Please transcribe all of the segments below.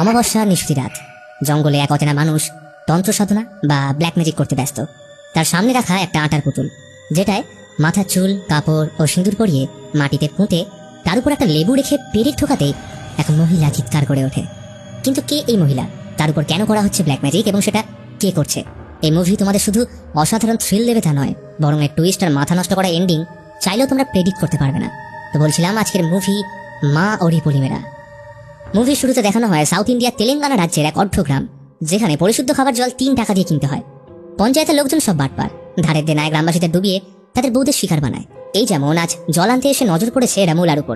অমাবস্যা নিশতি রাত। জঙ্গলে এক অচেনা মানুষ তন্ত্র সাধনা বা ব্ল্যাক ম্যাজিক করতে ব্যস্ত। তার সামনে রাখা একটা আটার পুতুল, যেটায় মাথার চুল, কাপড় ও সিঁদুর পরিয়ে মাটিতে পুঁতে তার উপর একটা লেবু রেখে পেরেক ঠোকাতেই এক মহিলা চিৎকার করে ওঠে। কিন্তু কে এই মহিলা? তার উপর কেন করা হচ্ছে ব্ল্যাক ম্যাজিক এবং সেটা কে করছে? এই মুভি তোমাদের শুধু অসাধারণ থ্রিল দেবে তা নয়, বরং এর টুইস্ট আর মাথা নষ্ট করা এন্ডিং চাইলেও তোমরা প্রেডিক্ট করতে পারবে না। তো বলছিলাম, আজকের মুভি মা ওরি পলিমেরা। মুভির শুরুতে দেখানো হয় সাউথ ইন্ডিয়ার তেলেঙ্গানা রাজ্যের এক অর্ধ গ্রাম, যেখানে পরিশুদ্ধ খাবার জল 3 টাকা দিয়ে কিনতে হয়। পঞ্চায়েতের লোকজন সব বাটপার, ধারের দেনায় গ্রামবাসীদের ডুবিয়ে তাদের বউদের শিকার বানায়। এই যেমন আজ জল আনতে এসে নজর পড়েছে রামুলার উপর।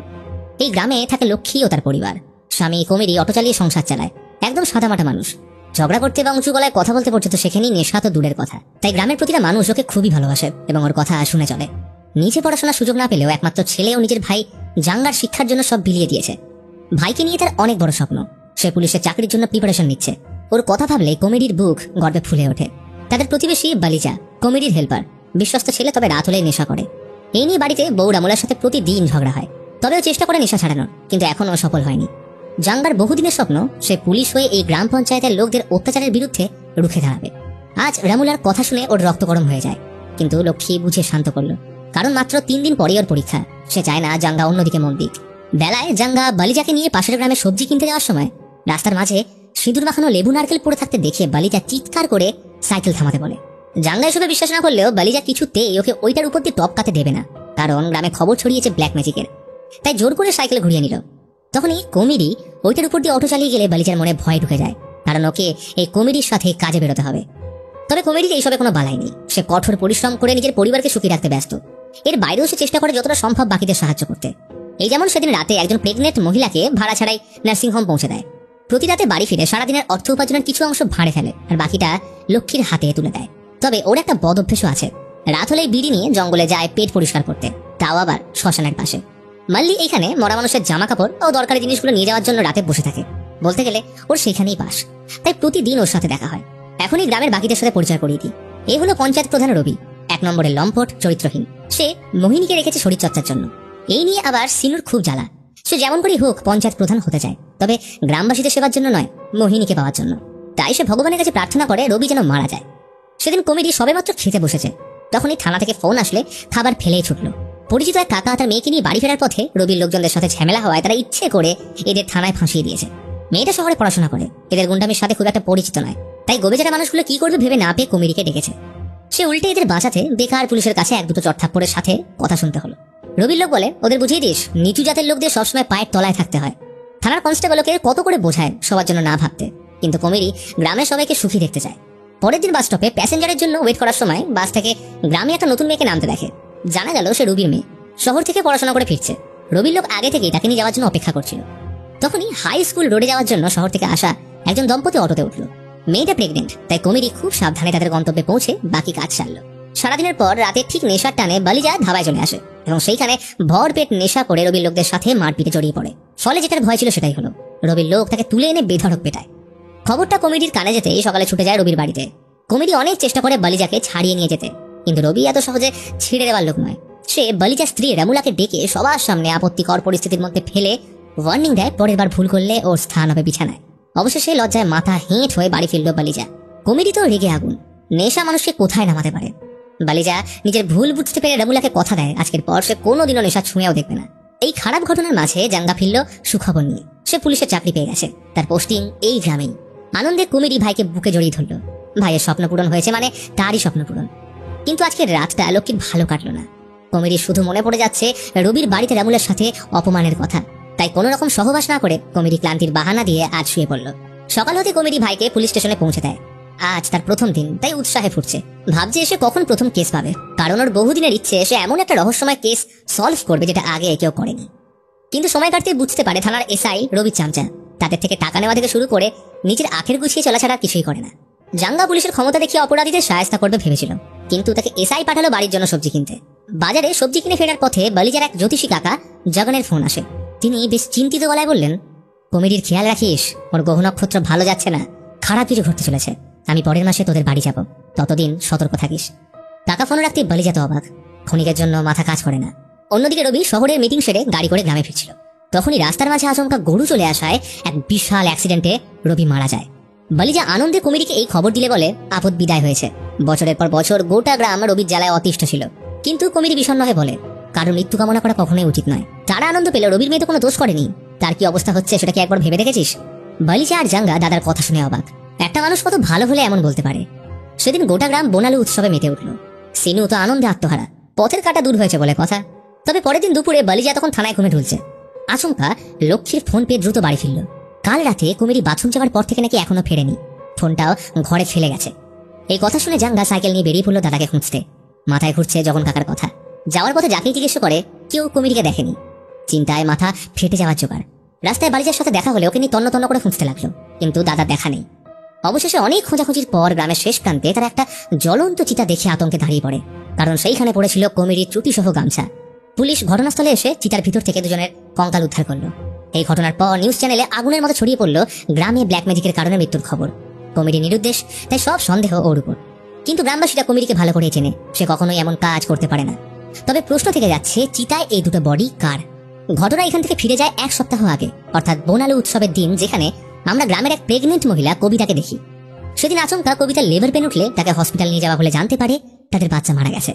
এই গ্রামে থাকে লক্ষ্মী ও তার পরিবার। স্বামী কমেডি অটো চালিয়ে সংসার চালায়, একদম সাদামাটা মানুষ। ঝগড়া করতে বা উঁচু গলায় কথা বলতে পর্যন্ত সেখানেই নেশা তো দূরের কথা। তাই গ্রামের প্রতিটা মানুষ ওকে খুবই ভালোবাসে এবং ওর কথা শুনে চলে। নিজে পড়াশোনার সুযোগ না পেলেও একমাত্র ছেলে ও নিজের ভাই জাঙ্গার শিক্ষার জন্য সব বিলিয়ে দিয়েছে। ভাইকে নিয়ে তার অনেক বড় স্বপ্ন, সে পুলিশের চাকরির জন্য প্রিপারেশন নিচ্ছে। ওর কথা ভাবলে কমেডির বুক গর্বে ফুলে ওঠে। তাদের প্রতিবেশী বালিজা কমেডির হেল্পার, বিশ্বস্ত ছেলে, তবে রাত হলেই নেশা করে। এই নিয়ে বাড়িতে বউ রামুলার সাথে প্রতিদিন ঝগড়া হয়, তবেও চেষ্টা করে নেশা ছাড়ানোর, কিন্তু এখনও সফল হয়নি। জাঙ্গার বহুদিনের স্বপ্ন সে পুলিশ হয়ে এই গ্রাম পঞ্চায়েতের লোকদের অত্যাচারের বিরুদ্ধে রুখে দাঁড়াবে। আজ রামুলার কথা শুনে ওর রক্ত গরম হয়ে যায়, কিন্তু লক্ষ্মী বুঝে শান্ত করলো, কারণ মাত্র 3 দিন পরেই ওর পরীক্ষা। সে চায় না জাঙ্গা অন্যদিকে মন দিক। বেলায় জাঙ্গা বালিজাকে নিয়ে পাশের গ্রামে সবজি কিনতে যাওয়ার সময় রাস্তার মাঝে সিঁদুর মাখানো লেবু নারকেল পড়ে থাকতে দেখে বালিজা চিৎকার করে সাইকেল থামাতে বলে। জাঙ্গা এসবে বিশ্বাস না করলেও বালিজা কিছুতেই ওকে ওইটার উপর দিয়ে টপকাতে দেবে না, কারণ গ্রামে খবর ছড়িয়েছে ব্ল্যাক ম্যাজিকের। তাই জোর করে সাইকেল ঘুরিয়ে নিল। তখনই কমেডি ওইটার উপর দিয়ে অটো চালিয়ে গেলে বালিজার মনে ভয় ঢুকে যায়, কারণ ওকে এই কমেডির সাথে কাজে বেরোতে হবে। তবে কমেডির এইসবে কোনো বালাই নেই, সে কঠোর পরিশ্রম করে নিজের পরিবারকে সুখী রাখতে ব্যস্ত। এর বাইরেও সে চেষ্টা করে যতটা সম্ভব বাকিদের সাহায্য করতে। এই যেমন সেদিন রাতে একজন প্রেগনেন্ট মহিলাকে ভাড়া ছাড়াই নার্সিং হোম পৌঁছে দেয়। প্রতি রাতে বাড়ি ফিরে সারাদিনের অর্থ উপার্জনের কিছু অংশ ভাড়ে ফেলে আর বাকিটা লক্ষ্মীর হাতে তুলে দেয়। তবে ওর একটা বদ অভ্যেসও আছে, রাত হলেই বিড়ি নিয়ে জঙ্গলে যায় পেট পরিষ্কার করতে, তাও আবার শ্মশানের পাশে। মাল্লি এইখানে মরা মানুষের জামা কাপড় ও দরকারি জিনিসগুলো নিয়ে যাওয়ার জন্য রাতে বসে থাকে। বলতে গেলে ওর সেখানেই বাস, তাই প্রতিদিন ওর সাথে দেখা হয়। এখনই গ্রামের বাকিদের সাথে পরিচয় করিয়ে দিই। এই হলো পঞ্চায়েত প্রধান রবি, 1 নম্বরের লম্পট, চরিত্রহীন। সে মোহিনীকে রেখেছে শরীরচর্চার জন্য। এই নিয়ে আবার সিনুর খুব জ্বালা। সে যেমন করেই হোক পঞ্চায়েত প্রধান হতে চায়, তবে গ্রামবাসীদের সেবার জন্য নয়, মোহিনীকে পাওয়ার জন্য। তাই সে ভগবানের কাছে প্রার্থনা করে রবি যেন মারা যায়। সেদিন কমেডি সবেমাত্র খেতে বসেছে, তখনই থানা থেকে ফোন আসলে খাবার ফেলেই ছুটলো। পরিচিত এক কাকা তার মেয়েকে নিয়ে বাড়ি ফেরার পথে রবির লোকজনদের সাথে ঝামেলা হওয়ায় তারা ইচ্ছে করে এদের থানায় ফাঁসিয়ে দিয়েছে। মেয়েটা শহরে পড়াশোনা করে, এদের গুন্ডামির সাথে খুব একটা পরিচিত নয়, তাই গোবেজারা মানুষগুলো কি করবে ভেবে না পেয়ে কমেডিকে ডেকেছে। সে উল্টে এদের বাঁচাতে বেকার পুলিশের কাছে 1-2 চড়থাপ্পড়ের সাথে কথা শুনতে হলো। রবির লোক বলে, ওদের বুঝিয়ে দিস নিচু জাতের লোকদের সবসময় পায়ের তলায় থাকতে হয়। থানার কনস্টেবলকে কত করে বোঝায় সবার জন্য না ভাবতে, কিন্তু কমেডি গ্রামের সবাইকে সুখী দেখতে চায়। পরের দিন বাস স্টপে প্যাসেঞ্জারের জন্য ওয়েট করার সময় বাস থেকে গ্রামে একটা নতুন মেয়েকে নামতে দেখে। জানা গেল সে রবির মেয়ে, শহর থেকে পড়াশোনা করে ফিরছে। রবির লোক আগে থেকেই তাকে নিয়ে যাওয়ার জন্য অপেক্ষা করছিল। তখনই হাই স্কুল রোডে যাওয়ার জন্য শহর থেকে আসা একজন দম্পতি অটোতে উঠল। মেয়েটা প্রেগনেন্ট, তাই কমেডি খুব সাবধানে তাদের গন্তব্যে পৌঁছে বাকি কাজ সারল। সারাদিনের পর রাতে ঠিক নেশার টানে বালিজা ধাবায় চলে আসে এবং সেইখানে ভরপেট নেশা করে রবির লোকদের সাথে মারপিটে জড়িয়ে পড়ে। ফলে যেটার ভয় ছিল সেটাই হলো, রবির লোক তাকে তুলে এনে বেধড়ক পেটায়। খবরটা কমেডির কানে যেতেই সকালে ছুটে যায় রবির বাড়িতে। কমেডি অনেক চেষ্টা করে বালিজাকে ছাড়িয়ে নিয়ে যেতে, কিন্তু রবি এত সহজে ছেড়ে দেওয়ার লোক নয়। সে বালিজার স্ত্রী রামুলাকে ডেকে সবার সামনে আপত্তিকর পরিস্থিতির মধ্যে ফেলে ওয়ার্নিং দেয়, পরের বার ভুল করলে ওর স্থান হবে বিছানায়। অবশেষে লজ্জায় মাথা হেঁট হয়ে বাড়ি ফিরল বালিজা। কমেডি তো রেগে আগুন, নেশা মানুষকে কোথায় নামাতে পারে। বালিজা নিজের ভুল বুঝতে পেরে রামুলাকে কথা দেয় আজকের পর সে কোনোদিনও নেশা ছুঁয়েও দেখবে না। এই খারাপ ঘটনার মাঝে জাঙ্গা ফিরল সুখবর নিয়ে, সে পুলিশের চাকরি পেয়ে গেছে। তার পোস্টিং এই গ্রামেই। আনন্দে কমেডি ভাইকে বুকে জড়িয়ে ধরল। ভাইয়ের স্বপ্ন পূরণ হয়েছে মানে তারই স্বপ্ন পূরণ। কিন্তু আজকের রাতটা লক্ষ্মীর ভালো কাটলো না। কমেডি শুধু মনে পড়ে যাচ্ছে রবির বাড়িতে রামুলার সাথে অপমানের কথা। তাই কোনো রকম সহবাস না করে কমেডি ক্লান্তির বাহানা দিয়ে আজ শুয়ে পড়ল। সকাল হতে কমেডি ভাইকে পুলিশ স্টেশনে পৌঁছে দেয়। আজ তার প্রথম দিন, তাই উৎসাহে ফুটছে। ভাবছে এসে কখন প্রথম কেস পাবে, কারণ ওর বহুদিনের ইচ্ছে এসে এমন একটা রহস্যময় কেস সলভ করবে যেটা আগে কেউ করেনি। কিন্তু সময় কাটতে বুঝতে পারে থানার এসআই রবির চামচা তাদের থেকে টাকা নেওয়া থেকে শুরু করে নিজের আখের গুছিয়ে চলা ছাড়া কিছুই করে না। জাঙ্গা পুলিশের ক্ষমতা দেখিয়ে অপরাধীদের সাহায্য করবে ভেবেছিল, কিন্তু তাকে এসআই পাঠালো বাড়ির জন্য সবজি কিনতে। বাজারে সবজি কিনে ফেরার পথে বালিজার এক জ্যোতিষী কাকা জগনের ফোন আসে। তিনি বেশ চিন্তিত গলায় বললেন, কমেডির খেয়াল রাখিস, ওর গ্রহ নক্ষত্র ভালো যাচ্ছে না, খারাপ কিছু ঘটতে চলেছে। আমি পরের মাসে তোদের বাড়ি যাব, ততদিন সতর্ক থাকিস। কাকা ফোন রাখতে বালিজা তো অবাক, ক্ষণিকের জন্য মাথা কাজ করে না। অন্যদিকে রবি শহরের মিটিং সেরে গাড়ি করে গ্রামে ফিরছিল। তখনই রাস্তার মাঝে আচমকা গরু চলে আসায় এক বিশাল অ্যাক্সিডেন্টে রবি মারা যায়। বালিজা আনন্দে কমিটিকে এই খবর দিলে বলে আপদ বিদায় হয়েছে। বছরের পর বছর গোটা গ্রাম রবির জ্বালায় অতিষ্ঠ ছিল, কিন্তু কমিটি বিষণ্ণ হয়ে বলে কারণ মৃত্যু কামনা করা কখনোই উচিত নয়। তারা আনন্দ পেল রবির মেয়ে তো কোনো দোষ করেনি, তার কি অবস্থা হচ্ছে সেটা কি একবার ভেবে দেখেছিস? বালিজা আর জাঙ্গা দাদার কথা শুনে অবাক। একটা মানুষ কত ভালো হলে এমন বলতে পারে। সেদিন গোটা গ্রাম বোনালু উৎসবে মেতে উঠল। সিনু তো আনন্দে আত্মহারা, পথের কাটা দূর হয়েছে বলে কথা। তবে পরের দিন দুপুরে বালিজা তখন থানায় ঘুমে ঢুলছে। আচমকা লক্ষ্মীর ফোন পেয়ে দ্রুত বাড়ি ফিরল। কাল রাতে কুমিরি বাথরুম যাওয়ার পর থেকে নাকি এখনো ফেরেনি, ফোনটাও ঘরে ফেলে গেছে। এই কথা শুনে জাঙ্গা সাইকেল নিয়ে বেরিয়ে পড়লো দাদাকে খুঁজতে। মাথায় ঘুরছে জগন কাকার কথা। যাওয়ার পথে যাকেই জিজ্ঞেস করে কেউ কুমিরিকে দেখেনি। চিন্তায় মাথা ফেটে যাওয়ার জোগাড়। রাস্তায় বালিজার সাথে দেখা হলে ওকে নিয়ে তন্ন তন্ন করে খুঁজতে লাগলো, কিন্তু দাদার দেখা নেই। অবশেষে অনেক খোঁজাখুঁজির পর গ্রামের শেষ প্রান্তে তারা একটা জ্বলন্ত চিতা দেখে আতঙ্কে দাঁড়িয়ে পড়ে, কারণ সেইখানে পড়েছিল কুমিরির ত্রুটিসহ গামছা। পুলিশ ঘটনাস্থলে এসে চিতার ভিতর থেকে দুজনের কঙ্কাল উদ্ধার করলো। এই ঘটনার পর নিউজ চ্যানেলে আগুনের মতো ছড়িয়ে পড়লো গ্রামে ব্ল্যাক ম্যাজিকের কারণে মৃত্যুর খবর। কুমিরি নিরুদ্দেশ, তাই সব সন্দেহ ওর উপর। কিন্তু গ্রামবাসীরা কুমিরিকে ভালো করেই চেনে, সে কখনোই এমন কাজ করতে পারে না। তবে প্রশ্ন থেকে যাচ্ছে চিতায় এই দুটো বডি কার? ঘটনা এখান থেকে ফিরে যায় 1 সপ্তাহ আগে, অর্থাৎ বোনালু উৎসবের দিন, যেখানে আমরা গ্রামের এক প্রেগনেন্ট মহিলা কবিতাকে দেখি। সেদিন আচমকা কবিতার লেবার পেন উঠলে তাকে হসপিটাল নিয়ে যাওয়া হলে জানতে পারে তাদের বাচ্চা মারা গেছে।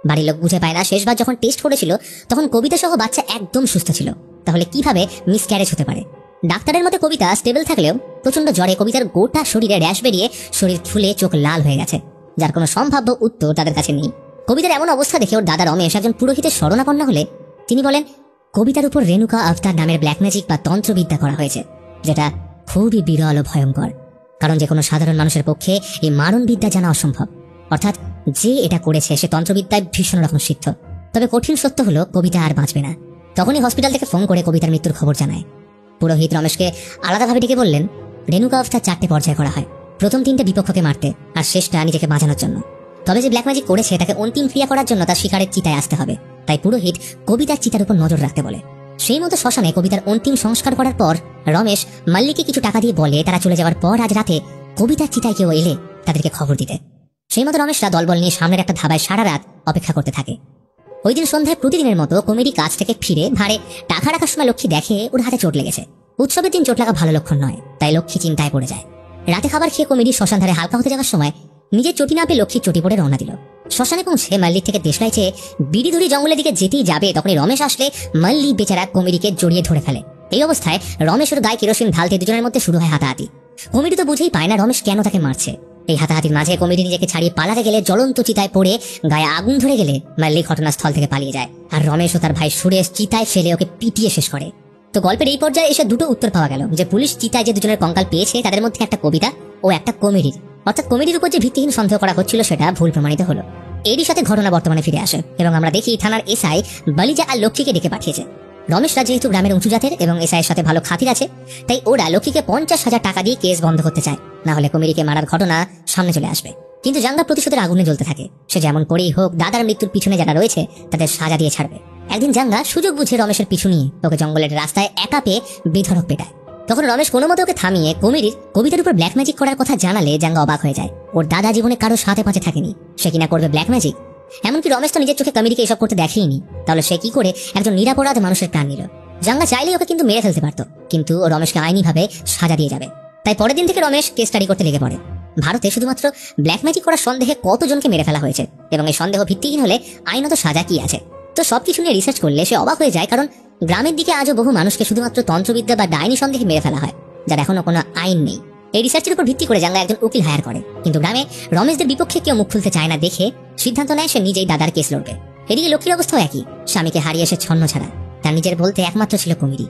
বাড়ির লোক বুঝে পায় না, শেষবার যখন টেস্ট করেছিল তখন কবিতা সহ বাচ্চা একদম সুস্থ ছিল, তাহলে কিভাবে মিসক্যারেজ হতে পারে? ডাক্তারের মতে কবিতা স্টেবল থাকলেও প্রচন্ড জ্বরে কবিতার গোটা শরীরে র্যাশ বেরিয়ে শরীর ফুলে চোখ লাল হয়ে গেছে, যার কোনো সম্ভাব্য উত্তর তাদের কাছে নেই। কবিতার এমন অবস্থা দেখে ওর দাদা রমেশ একজন পুরোহিতের শরণাপন্ন হলে তিনি বলেন কবিতার উপর রেণুকা আফতার নামের ব্ল্যাক ম্যাজিক বা তন্ত্রবিদ্যা করা হয়েছে, যেটা খুবই বিরল ও ভয়ঙ্কর। কারণ যে কোনো সাধারণ মানুষের পক্ষে এই মারণ বিদ্যা জানা অসম্ভব, অর্থাৎ যে এটা করেছে সে তন্ত্রবিদ্যায় ভীষণ রকম সিদ্ধ। তবে কঠিন সত্য হলো কবিতা আর বাঁচবে না। তখনই হসপিটাল থেকে ফোন করে কবিতার মৃত্যুর খবর জানায়। পুরোহিত রমেশকে আলাদাভাবে ডেকে বললেন রেণুকা আফতার 4টে পর্যায়ে করা হয়, প্রথম 3টে বিপক্ষকে মারতে, আর শেষটা নিজেকে বাঁচানোর জন্য। তবে যে ব্ল্যাক ম্যাজিক করেছে তাকে অন্তিম ক্রিয়া করার জন্য তার শিকারের চিতায় আসতে হবে, তাই পুরোহিত কবিতার চিতার উপর নজর রাখতে বলে। সেই মতো শ্মশানে কবিতার অন্তিম সংস্কার করার পর রমেশ মাল্লিকে কিছু টাকা দিয়ে বলে তারা চলে যাওয়ার পর আজ রাতে কবিতার চিতায় কেউ এলে তাদেরকে খবর দিতে। সেই মতো রমেশরা দলবল নিয়ে সামনের একটা ধাবায় সারা রাত অপেক্ষা করতে থাকে। ওই দিন সন্ধ্যায় প্রতিদিনের মতো কুমিরি কাজ থেকে ফিরে ভাড়ে টাকা রাখার সময় লক্ষ্মী দেখে ওর হাতে চোট লেগেছে। উৎসবের দিন চোট লাগা ভালো লক্ষণ নয়, তাই লক্ষ্মী চিন্তায় পড়ে যায়। রাতে খাবার খেয়ে কুমিরি শ্মশান ধারে হালকা হতে যাওয়ার সময় নিজের চটি না পেয়ে লক্ষ্মীর চটি পড়ে রওনা দিল। শ্মশানে পৌঁছে মাল্লির থেকে দেশলাই চেয়ে বিড়ি ধরে জঙ্গলের দিকে যেতেই যাবে, তখনই রমেশ আসলে মাল্লি বেচারা কুমিরিকে জড়িয়ে ধরে ফেলে। এই অবস্থায় রমেশ ওর গায়ে কেরোসিন ঢালতে দুজনের মধ্যে শুরু হয় হাতাহাতি। কুমিরি তো বুঝেই পায় না রমেশ কেন তাকে মারছে। এই হাতাহাতির মাঝে কুমিরি নিজেকে ছাড়িয়ে পালাতে গেলে জ্বলন্ত চিতায় পড়ে গায়ে আগুন ধরে গেলে মাল্লি ঘটনাস্থল থেকে পালিয়ে যায়, আর রমেশ ও তার ভাই সুরেশ চিতায় ফেলে ওকে পিটিয়ে শেষ করে। তো গল্পের এই পর্যায়ে এসে দুটো উত্তর পাওয়া গেল, যে পুলিশ চিতায় যে দুজনের কঙ্কাল পেয়েছে তাদের মধ্যে একটা কবিতা ও একটা কমিডির, অর্থাৎ কমিডির উপর যে ভিত্তিহীন সন্দেহ করা হচ্ছিল সেটা ভুল প্রমাণিত হলো। এরই সাথে ঘটনা বর্তমানে ফিরে আসে এবং আমরা দেখি থানার এসআই বালিজা আর লক্ষ্মীকে ডেকে পাঠিয়েছে। রমেশরা যেহেতু গ্রামের উঁচু জাতের এবং এসআইয়ের সাথে ভালো খাতির আছে, তাই ওরা লক্ষ্মীকে 50,000 টাকা দিয়ে কেস বন্ধ করতে চায়, না হলে কুমিরিকে মারার ঘটনা সামনে চলে আসবে। কিন্তু জাঙ্গা প্রতিশোধের আগুনে জ্বলতে থাকে। সে যেমন করেই হোক দাদার মৃত্যুর পিছনে যারা রয়েছে তাদের সাজা দিয়ে ছাড়বে। একদিন জাঙ্গা সুযোগ বুঝে রমেশের পিছু নিয়ে ওকে জঙ্গলের রাস্তায় একা পেয়ে বেধড়ক পেটায়। তখন রমেশ কোনো মতে ওকে থামিয়ে কুমিরির কবিতার উপর ব্ল্যাক ম্যাজিক করার কথা জানালে জাঙ্গা অবাক হয়ে যায়। ওর দাদা জীবনে কারো সাথে পাঁচে থাকেনি, সে কিনা করবে ব্ল্যাক ম্যাজিক। এমনকি রমেশ তো নিজের চোখে কুমিরিকে এসব করতে দেখেইনি, তাহলে সে কি করে একজন নিরাপরাধ মানুষের প্রাণ নিল? জাঙ্গা চাইলেই ওকে কিন্তু মেরে ফেলতে পারত, কিন্তু ও রমেশকে আইনিভাবে সাজা দিয়ে যাবে। তাই পরের দিন থেকে রমেশ কেস স্টাডি করতে লেগে পড়ে। ভারতে শুধুমাত্র ব্ল্যাক ম্যাজিক করার সন্দেহে কতজনকে মেরে ফেলা হয়েছে এবং এই সন্দেহ ভিত্তিহীন হলে আইনত সাজা কি আছে। তো সবকিছু নিয়ে রিসার্চ করলে সে অবাক হয়ে যায়, কারণ গ্রামের দিকে আজও বহু মানুষকে শুধুমাত্র তন্ত্রবিদ্যা বা ডাইনি সন্দেহে মেরে ফেলা হয়, যার এখনো কোনো আইন নেই। এই রিসার্চের উপর ভিত্তি করে জাঙ্গা একজন উকিল হায়ার করে, কিন্তু গ্রামে রমেশদের বিপক্ষে কেউ মুখ খুলতে চায় না দেখে সিদ্ধান্ত নেয় সে নিজেই দাদার কেস লড়বে। এদিকে লক্ষ্মীর অবস্থাও একই, স্বামীকে হারিয়ে সে ছন্ন ছাড়া, তার নিজের বলতে একমাত্র ছিল কুমিরি।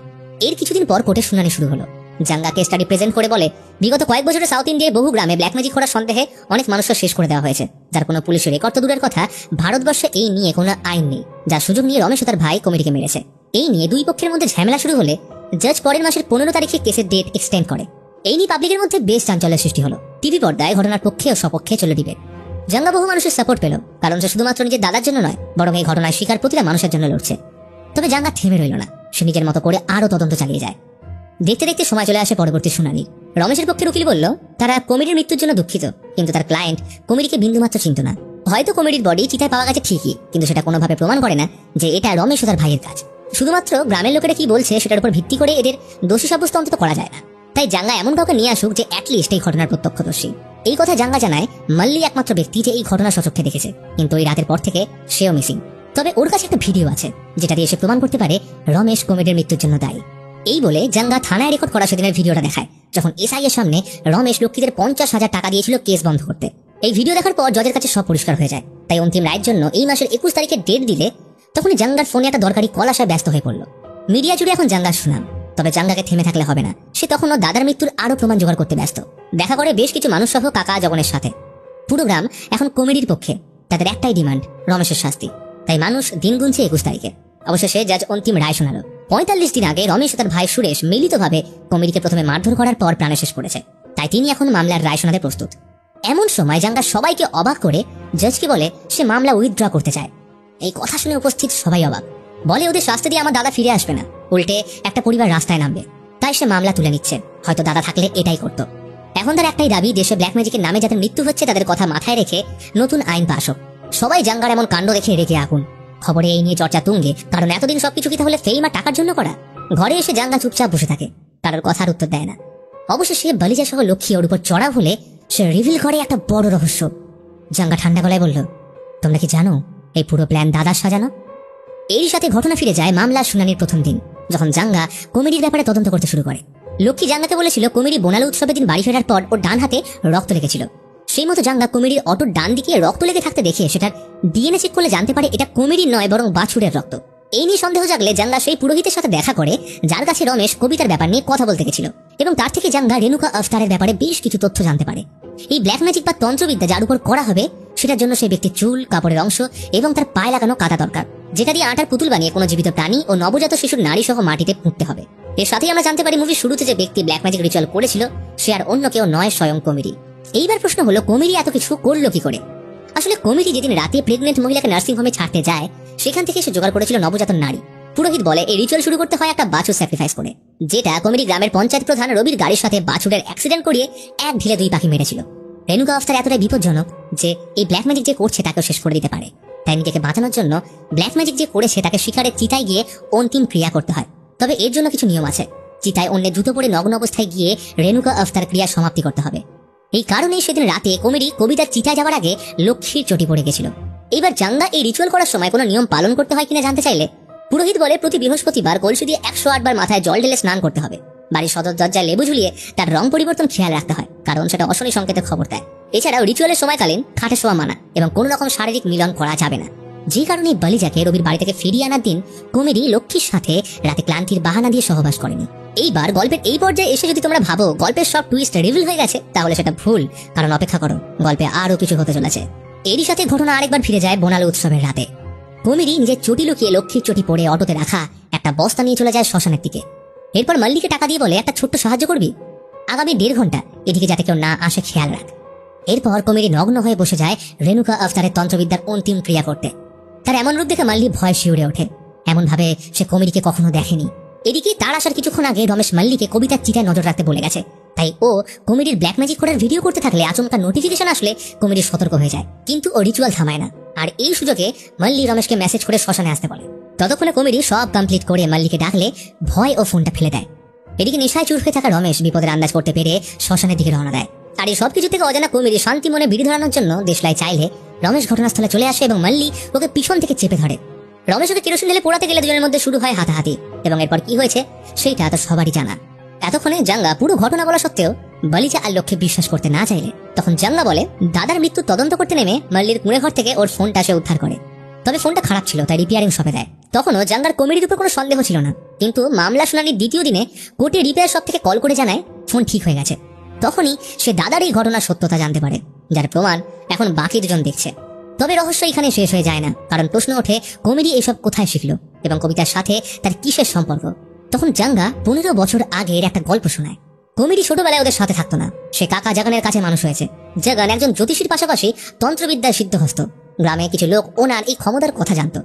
এর কিছুদিন পর কোর্টে শুনানি শুরু হলো। জাঙ্গা কেস স্টাডি প্রেজেন্ট করে বলে বিগত কয়েক বছরে সাউথ ইন্ডিয়ায় বহু গ্রামে ব্ল্যাক ম্যাজিক করার সন্দেহে অনেক মানুষকে শেষ করে দেওয়া হয়েছে, যার কোনো পুলিশের রেকর্ড তো দূরের কথা, ভারতবর্ষে এই নিয়ে কোনো আইন নেই। যার সুযোগ নিয়ে রমেশ ও তার ভাই কুমিরিকে মেরেছে। এই নিয়ে দুই পক্ষের মধ্যে ঝামেলা শুরু হলে জাজ পরের মাসের 15 তারিখে কেসের ডেট এক্সটেন্ড করে। এই নিয়ে পাবলিকের মধ্যে বেশ চাঞ্চল্যের সৃষ্টি হলো। টিভি পর্দায় ঘটনার পক্ষে ও সপক্ষে চলে ডিবেট। জাঙ্গা বহু মানুষের সাপোর্ট পেল, কারণ সে শুধুমাত্র নিজের দাদার জন্য নয়, বরং এই ঘটনায় শিকার প্রতিটা মানুষের জন্য লড়ছে। তবে জাঙ্গা থেমে রইল না, সে নিজের মতো করে আরো তদন্ত চালিয়ে যায়। দেখতে দেখতে সময় চলে আসে পরবর্তী শুনানি। রমেশের পক্ষের উকিল বলল তারা কুমিরির মৃত্যুর জন্য দুঃখিত, কিন্তু তার ক্লায়েন্ট কুমিরিকে বিন্দুমাত্র চিনত না। হয়তো কুমিরির বডি চিতায় পাওয়া গেছে ঠিকই, কিন্তু সেটা কোনোভাবে প্রমাণ করে না যে এটা রমেশ ও তার ভাইয়ের কাজ। শুধুমাত্র গ্রামের লোকেরা কি বলছে সেটার উপর ভিত্তি করে এদের দোষী সাব্যস্ত অন্তত করা যায় না। তাই জাঙ্গা এমন কাউকে নিয়ে আসুক যে অ্যাটলিস্ট এই ঘটনার প্রত্যক্ষদর্শী। এই কথা জাঙ্গা জানায় মাল্লি একমাত্র ব্যক্তি যে এই ঘটনা সচক্ষে দেখেছে, কিন্তু এই রাতের পর থেকে সেও মিসিং। তবে ওর কাছে একটা ভিডিও আছে যেটা দিয়ে সে প্রমাণ করতে পারে রমেশ কমিডির মৃত্যুর জন্য দায়ী। এই বলে জাঙ্গা থানায় রেকর্ড করা সেদিনের ভিডিওটা দেখায়, যখন এসআই এর সামনে রমেশ লক্ষ্মীদের 50,000 টাকা দিয়েছিল কেস বন্ধ করতে। এই ভিডিও দেখার পর জজের কাছে সব পরিষ্কার হয়ে যায়। তাই অন্তিম রায়ের জন্য এই মাসের 21 তারিখে ডেট দিলে তখনই জাঙ্গার ফোনে একটা দরকারি কল আসায় ব্যস্ত হয়ে পড়ল। মিডিয়া জুড়ে এখন জাঙ্গার সুনাম। তবে জাঙ্গাকে থেমে থাকলে হবে না, সে তখনও দাদার মৃত্যুর আরো প্রমাণ জোগাড় করতে ব্যস্ত। দেখা করে বেশ কিছু মানুষ সহ কাকা জগনের সাথে। পুরো গ্রাম এখন কমেডির পক্ষে, তাদের একটাই ডিমান্ড রমেশের শাস্তি। তাই মানুষ দিন গুনছে 21 তারিখে। অবশেষে জাজ অন্তিম রায় শোনালো। 45 দিন আগে রমেশ ও তার ভাই সুরেশ মিলিতভাবে কমেডিকে প্রথমে মারধর করার পর প্রাণে শেষ করেছে। তাই তিনি এখন মামলার রায় শোনাতে প্রস্তুত। এমন সময় জাঙ্গা সবাইকে অবাক করে জজকে বলে সে মামলা উইথড্র করতে চায়। এই কথা শুনে উপস্থিত সবাই অবাক। বলে ওদের শাস্তি দিয়ে আমার দাদা ফিরে আসবে না, উল্টে একটা পরিবার রাস্তায় নামবে। তাই সে মামলা তুলে নিচ্ছে। হয়তো দাদা থাকলে এটাই করত। এখন তার একটাই দাবি, দেশে ব্ল্যাক ম্যাজিকের নামে যাদের মৃত্যু হচ্ছে তাদের কথা মাথায় রেখে নতুন আইন পাস হোক। সবাই জাঙ্গার এমন কাণ্ড দেখে রেগে আগুন। খবরে এই নিয়ে চর্চা তুঙ্গে, কারণ এতদিন সবকিছু কি তাহলে ফেম আর টাকার জন্য করা? ঘরে এসে জাঙ্গা চুপচাপ বসে থাকে, কারোর কথার উত্তর দেয় না। অবশেষে বালিজা সহ লক্ষ্মী ওর উপর চড়া হলে সে রিভিল করে একটা বড় রহস্য। জাঙ্গা ঠান্ডা গলায় বলল, তোমরা কি জানো এই পুরো প্ল্যান দাদার সাজানো? এরই সাথে ঘটনা ফিরে যায় মামলার শুনানির প্রথম দিন, যখন জাঙ্গা কমেডির ব্যাপারে তদন্ত করতে শুরু করে। লক্ষ্মী জাঙ্গাকে বলেছিল কমেডি বোনালু উৎসবের দিন বাড়ি ফেরার পর ওর ডান হাতে রক্ত লেগেছিল। সেই মতো জাঙ্গা কমেডির অটোর ডান দিকে রক্ত লেগে থাকতে দেখে সেটার ডিএনএ চেক করলে জানতে পারে এটা কমেডির নয় বরং বাছুরের রক্ত। এই নিয়ে সন্দেহ জাগলে জাঙ্গা সেই পুরোহিতের সাথে দেখা করে যার কাছে রমেশ কবিতার ব্যাপার নিয়ে কথা বলতে গেছিল, এবং তার থেকে জাঙ্গা রেণুকা আফতারের ব্যাপারে বেশ কিছু তথ্য জানতে পারে। এই ব্ল্যাক ম্যাজিক বা তন্ত্রবিদ্যা যার উপর করা হবে সেটার জন্য সেই ব্যক্তির চুল, কাপড়ের অংশ এবং তার পায়ে লাগানো কাঁটা দরকার, যেটা দিয়ে আটার পুতুল বানিয়ে কোনো জীবিত প্রাণী ও নবজাত শিশুর নারী সহ মাটিতে পুঁততে হবে। এর সাথেই আমরা জানতে পারি মুভির শুরুতে যে ব্যক্তি ব্ল্যাক ম্যাজিক রিচুয়াল করেছিল সে আর অন্য কেউ নয়, স্বয়ং কমেডি। এইবার প্রশ্ন হলো কমেডি এত কিছু করলো কি করে? আসলে কমেডি যেদিন রাতে প্রেগনেন্ট মহিলাকে নার্সিং হোমে ছাড়তে যায় সেখান থেকে সে জোগাড় করেছিল নবজাত নারী। পুরোহিত বলে এই রিচুয়াল শুরু করতে হয় একটা বাছুর স্যাক্রিফাইস করে, যেটা কমেডি গ্রামের পঞ্চায়েত প্রধান রবির গাড়ির সাথে বাছুরের অ্যাক্সিডেন্ট করিয়ে এক ঢিলে দুই পাখি মেরেছিল। রেণুকা আফতার এতটাই বিপজ্জনক যে এই ব্ল্যাক ম্যাজিক যে করছে তাকেও শেষ করে দিতে পারে। তাই নিজেকে বাঁচানোর জন্য ব্ল্যাক ম্যাজিক যে করেছে তাকে শিকারের চিতায় গিয়ে অন্তিম ক্রিয়া করতে হয়। তবে এর জন্য কিছু নিয়ম আছে। চিতায় অন্যের জুতো পরে নগ্ন অবস্থায় গিয়ে রেণুকা আফতার ক্রিয়া সমাপ্তি করতে হবে। এই কারণেই সেদিন রাতে কমেডি কবিতার চিতায় যাওয়ার আগে লক্ষ্মীর চটি পড়ে গেছিল। এইবার জাঙ্গা এই রিচুয়াল করার সময় কোনো নিয়ম পালন করতে হয় কিনা জানতে চাইলে পুরোহিত বলে প্রতি বৃহস্পতিবার কলসি দিয়ে 108 বার মাথায় জল ঢেলে স্নান করতে হবে। বাড়ির সদর দরজায় লেবু ঝুলিয়ে তার রং পরিবর্তন খেয়াল রাখতে হয়, কারণ সেটা অশনি সংকেতের খবর দেয়। এছাড়াও রিচুয়ালের সময়কালীন খাটে শোয়া মানা এবং কোনো রকম শারীরিক মিলন করা যাবে না। যে কারণে বালিজাকে রবির বাড়ি থেকে ফিরিয়ে আনার দিন কমেডি লক্ষ্মীর সাথে রাতে ক্লান্তির বাহানা দিয়ে সহবাস করেনি। এইবার গল্পের এই পর্যায়ে এসে যদি তোমরা ভাবো গল্পের সব টুইস্ট রিভিল হয়ে গেছে, তাহলে সেটা ভুল, কারণ অপেক্ষা করো, গল্পে আরো কিছু হতে চলেছে। এরই সাথে ঘটনা আরেকবার ফিরে যায় বোনালু উৎসবের রাতে। কমেডি নিজের চটি লুকিয়ে লক্ষ্মীর চটি পরে অটোতে রাখা একটা বস্তা নিয়ে চলে যায় শ্মশানের দিকে। এরপর মাল্লিকে টাকা দিয়ে বলে একটা ছোট্ট সাহায্য করবি, আগামী 1.5 ঘন্টা এদিকে যাতে কেউ না আসে খেয়াল রাখ। এরপর কমেডি নগ্ন হয়ে বসে যায় রেণুকা আফতারের তন্ত্রবিদ্যার অন্তিম ক্রিয়া করতে। তার এমন রূপ দেখে মাল্লি ভয় শিউরে ওঠে, এমন ভাবে সে কমেডিকে কখনো দেখেনি। এদিকে তার আসার কিছুক্ষণ আগে রমেশ মাল্লিকে কবিতার চিতায় নজর রাখতে বলে গেছে। তাই ও কমেডির ব্ল্যাক ম্যাজিক করার ভিডিও করতে থাকলে আচমকা নোটিফিকেশন আসলে কমেডি সতর্ক হয়ে যায়, কিন্তু ও রিচুয়াল থামায় না। আর এই সুযোগে মাল্লি রমেশকে মেসেজ করে শ্মশানে আসতে বলে। ততক্ষণে কমেডি সব কমপ্লিট করে মাল্লিকে ডাকলে ভয় ও ফোনটা ফেলে দেয়। এদিকে নেশায় চুর হয়ে থাকা রমেশ বিপদের আন্দাজ করতে পেরে শ্মশানের দিকে রওনা দেয়। আর এই সবকিছু থেকে অজানা কমেডি শান্তি মনে বিড়ি ধরানোর জন্য দেশলাই চাইলে রমেশ ঘটনাস্থলে চলে আসে এবং মাল্লি ওকে পিছন থেকে চেপে ধরে। রমেশ ওকে কেরোসিন ঢেলে পোড়াতে গেলে দুজনের মধ্যে শুরু হয় হাতাহাতি, এবং এরপর কি হয়েছে সেইটা তো সবারই জানা। এতক্ষণে জাঙ্গা পুরো ঘটনা বলা সত্ত্বেও বালিজা আর লক্ষ্যে বিশ্বাস করতে না চাইলে তখন জাঙ্গা বলে দাদার মৃত্যুর তদন্ত করতে নেমে মাল্লির কুঁড়ে ঘর থেকে ওর ফোনটা সে উদ্ধার করে। তবে ফোনটা খারাপ ছিল, তাই রিপেয়ারিং শপে দেয়। তখনও জাঙ্গার কমেডির উপর কোনো সন্দেহ ছিল না, কিন্তু মামলা শুনানির দ্বিতীয় দিনে কোর্টে রিপেয়ার শপ থেকে কল করে জানায় ফোন ঠিক হয়ে গেছে। তখনই সে দাদার এই ঘটনার সত্যতা জানতে পারে, যার প্রমাণ এখন বাকি দুজন দেখছে। তবে রহস্য এখানে শেষ হয়ে যায় না, কারণ প্রশ্ন ওঠে কমেডি এসব কোথায় শিখলো এবং কবিতার সাথে তার কিসের সম্পর্ক। তখন জাঙ্গা 15 বছর আগের একটা গল্প শোনায়। কমেডি ছোটবেলায় ওদের সাথে থাকতো না, সে কাকা জাগানের কাছে মানুষ হয়েছে। জাগান একজন জ্যোতিষীর পাশাপাশি তন্ত্রবিদ্যায় সিদ্ধহস্ত। গ্রামে কিছু লোক ওনার এই ক্ষমতার কথা জানতো।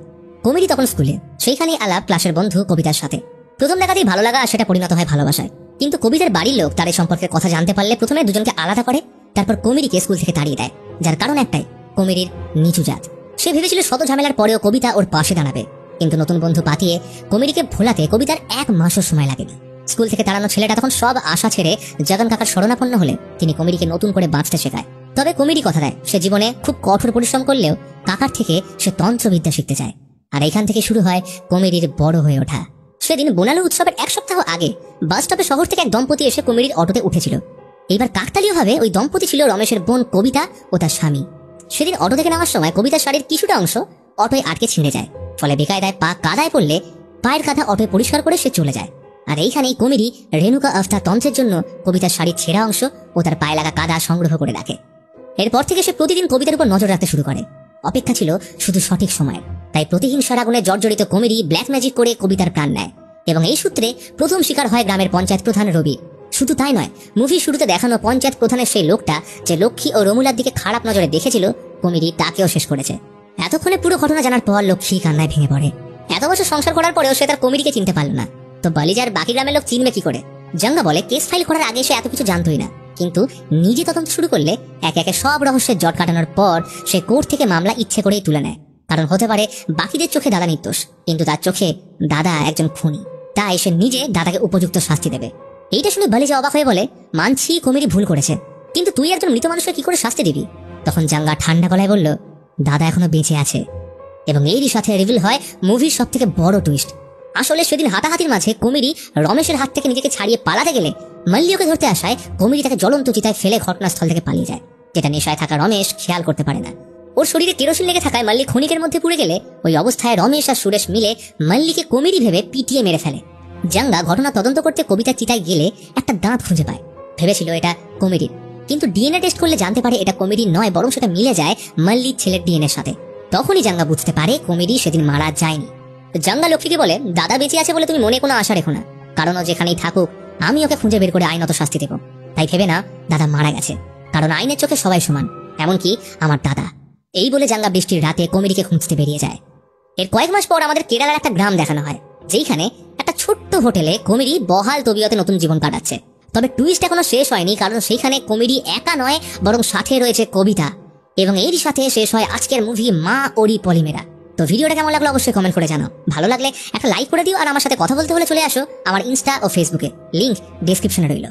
কমেডি তখন স্কুলে, সেইখানেই আলাপ ক্লাসের বন্ধু কবিতার সাথে। প্রথম দেখাতেই ভালো লাগা সেটা পরিণত হয় ভালোবাসায়। কিন্তু কবিতার বাড়ির লোক তার এই সম্পর্কের কথা জানতে পারলে প্রথমে দুজনকে আলাদা করে, তারপর কমেডিকে স্কুল থেকে তাড়িয়ে দেয়। যার কারণ একটাই, কমেডির নিচু জাত। সে ভেবেছিল শত ঝামেলার পরেও কবিতা ওর পাশে দাঁড়াবে, কিন্তু নতুন বন্ধু পাতিয়ে কমিটিকে ভোলাতে কবিতার 1 মাসও সময় লাগেনি। স্কুল থেকে তাড়ানো ছেলেটা তখন সব আশা ছেড়ে জগন কাকার শরণাপন্ন হলে তিনি কমিটিকে নতুন করে বাঁচতে শেখায়। তবে কমিটি কথা দেয় সে জীবনে খুব কঠোর পরিশ্রম করলেও কাকার থেকে সে তন্ত্রবিদ্যা শিখতে চায়। আর এখান থেকে শুরু হয় কমিটির বড় হয়ে ওঠা। সেদিন বোনালু উৎসবের 1 সপ্তাহ আগে বাস স্টপে শহর থেকে এক দম্পতি এসে কমিটির অটোতে উঠেছিল। এইবার কাকতালীয়ভাবে ওই দম্পতি ছিল রমেশের বোন কবিতা ও তার স্বামী। সেদিন অটো থেকে নামার সময় কবিতার শাড়ির কিছুটা অংশ অটোয় আটকে ছিঁড়ে যায়, ফলে বেকায়দায় পা কাদায় পড়লে পায়ের কাঁধা অটোয় পরিষ্কার করে সে চলে যায়। আর এইখানেই কমিটি রেণুকা আফতার তন্ত্রের জন্য কবিতার শাড়ির ছেঁড়া অংশ ও তার পায়ে লাগা কাদা সংগ্রহ করে রাখে। এরপর থেকে সে প্রতিদিন কবিতার উপর নজর রাখতে শুরু করে। অপেক্ষা ছিল শুধু সঠিক সময়ের। তাই প্রতিহিংসার আগুনে জর্জরিত কমিটি ব্ল্যাক ম্যাজিক করে কবিতার প্রাণ নেয় এবং এই সূত্রে প্রথম শিকার হয় গ্রামের পঞ্চায়েত প্রধান রবি। শুধু তাই নয়, মুভির শুরুতে দেখানো পঞ্চায়েত প্রধানের সেই লোকটা যে লক্ষ্মী ও রমুলার দিকে খারাপ নজরে দেখেছিল, কমিটি তাকেও শেষ করেছে। এতক্ষণে পুরো ঘটনা জানার পর লক্ষ্মী কান্নায় ভেঙে পড়ে। এত বছর সংসার করার পরেও সে তার কমিটিকে চিনতে পারল না। তো বালিজার বাকি গ্রামের লোক চিনবে কি করে? জাঙ্গা বলে কেস ফাইল করার আগে সে এত কিছু জানতোই না, কিন্তু নিজে তদন্ত শুরু করলে একে একে সব রহস্যের জট কাটানোর পর সে কোর্ট থেকে মামলা ইচ্ছে করেই তুলে নেয়। কারণ হতে পারে বাকিদের চোখে দাদা নির্দোষ, কিন্তু তার চোখে দাদা একজন খুনি। তাই সে নিজে দাদাকে উপযুক্ত শাস্তি দেবে। এইটা শুনে বালিজা অবাক হয়ে বলে, মানছি কমিটি ভুল করেছে, কিন্তু তুই একজন মৃত মানুষকে কি করে শাস্তি দিবি? তখন জাঙ্গা ঠান্ডা গলায় বলল, দাদা এখনো বেঁচে আছে। এবং এরই সাথে রিভিল হয় মুভির সব থেকে বড় টুইস্ট। আসলে সেদিন হাতাহাতির মাঝে কমিটি রমেশের হাত থেকে নিজেকে ছাড়িয়ে পালাতে গেলে মাল্লিকে ধরতে আসায় কমিটি তাকে জ্বলন্ত চিতায় ফেলে ঘটনাস্থল থেকে পালিয়ে যায়, যেটা নেশায় থাকা রমেশ খেয়াল করতে পারে না। ওর শরীরে কেরোসিন লেগে থাকায় মাল্লি ক্ষণিকের মধ্যে পুড়ে গেলে ওই অবস্থায় রমেশ আর সুরেশ মিলে মাল্লিকে কমিটি ভেবে পিটিয়ে মেরে ফেলে। জাঙ্গা ঘটনা তদন্ত করতে কবিতার চিতায় গেলে একটা দাঁত খুঁজে পায়। ভেবেছিল এটা কমিটির, কিন্তু ডিএনএ টেস্ট করলে জানতে পারে এটা কমিটির নয়, বরং সেটা মিলে যায় মাল্লির ছেলের ডিএনএর সাথে। তখনই জাঙ্গা বুঝতে পারে কমিটি সেদিন মারা যায়নি। জাঙ্গা লক্ষ্মীকে বলে, দাদা বেঁচে আছে বলে তুমি মনে কোনো আশা রেখো না, কারণ ও যেখানেই থাকুক আমি ওকে খুঁজে বের করে আইনত শাস্তি দেব। তাই ভেবে না দাদা মারা গেছে, কারণ আইনের চোখে সবাই সমান, এমনকি আমার দাদা। এই বলে জাঙ্গা বৃষ্টির রাতে কমিটিকে খুঁজতে বেরিয়ে যায়। এর কয়েক মাস পর আমাদের কেরালার একটা গ্রাম দেখানো হয়, যেখানে একটা ছোট্ট হোটেলে কমিটি বহাল তবিয়তে নতুন জীবন কাটাচ্ছে। তবে টুইস্ট এখনো শেষ হয়নি, কারণ সেখানে কমিটি একা নয়, বরং সাথে রয়েছে কবিতা। এবং এরই সাথে শেষ হয় আজকের মুভি মা ওরি পলিমেরা। তো ভিডিওটা কেমন লাগলো অবশ্যই কমেন্ট করে জানাও। ভালো লাগলে একটা লাইক করে দিও, আর আমার সাথে কথা বলতে হলে চলে আসো আমার ইনস্টা ও ফেসবুকে, লিংক ডেসক্রিপশনে রইল।